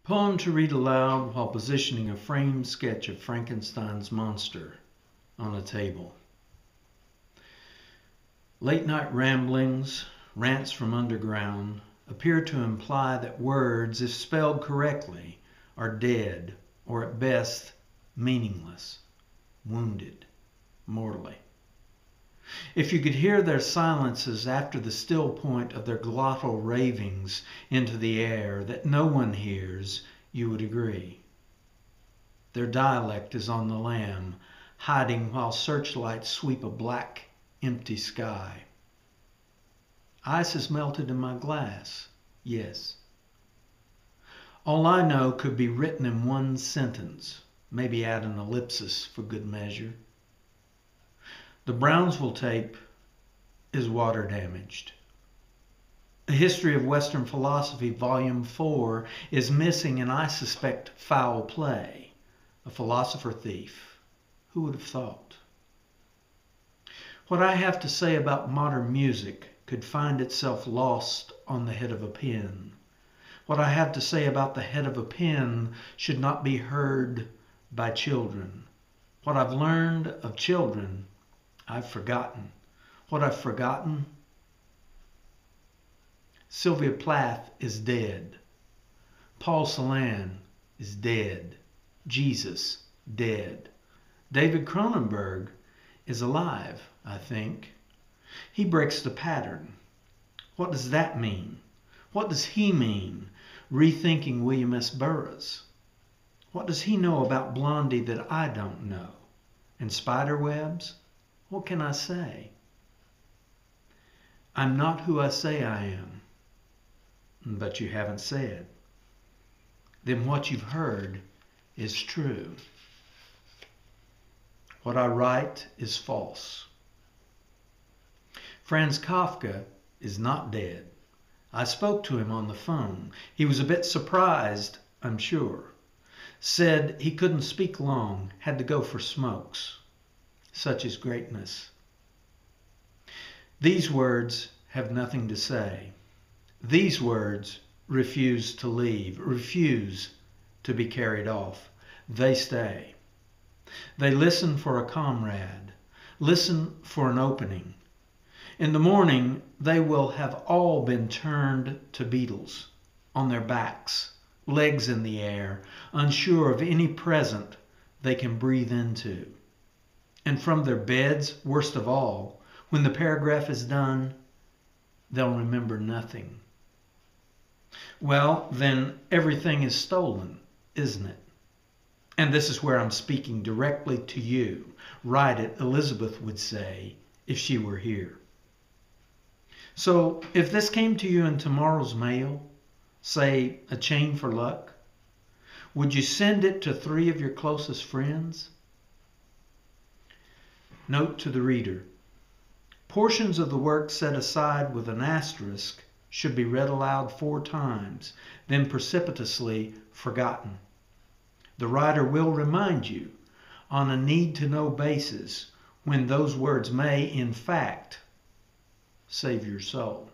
Poem to read aloud while positioning a framed sketch of Frankenstein's monster on a table. Late night ramblings, rants from underground, appear to imply that words, if spelled correctly, are dead or at best meaningless, wounded mortally. If you could hear their silences after the still point of their glottal ravings into the air that no one hears, you would agree. Their dialect is on the lam, hiding while searchlights sweep a black, empty sky. Ice has melted in my glass, yes. All I know could be written in one sentence, maybe add an ellipsis for good measure. The Brownsville tape is water damaged. A History of Western Philosophy, Volume 4, is missing, and I suspect foul play. A philosopher thief. Who would have thought? What I have to say about modern music could find itself lost on the head of a pen. What I have to say about the head of a pen should not be heard by children. What I've learned of children, I've forgotten. What I've forgotten? Sylvia Plath is dead. Paul Celan is dead. Jesus, dead. David Cronenberg is alive, I think. He breaks the pattern. What does that mean? What does he mean, rethinking William S. Burroughs? What does he know about Blondie that I don't know? And spiderwebs? What can I say? I'm not who I say I am. But you haven't said. Then what you've heard is true. What I write is false. Franz Kafka is not dead. I spoke to him on the phone. He was a bit surprised, I'm sure. Said he couldn't speak long, had to go for smokes. Such is greatness. These words have nothing to say. These words refuse to leave, refuse to be carried off. They stay. They listen for a comrade, listen for an opening. In the morning, they will have all been turned to beetles, on their backs, legs in the air, unsure of any present they can breathe into. And from their beds, worst of all, when the paragraph is done, they'll remember nothing. Well, then everything is stolen, isn't it? And this is where I'm speaking directly to you. Write it, Elizabeth would say, if she were here. So if this came to you in tomorrow's mail, say a chain for luck, would you send it to 3 of your closest friends? Note to the reader. Portions of the work set aside with an asterisk should be read aloud 4 times, then precipitously forgotten. The writer will remind you on a need-to-know basis when those words may, in fact, save your soul.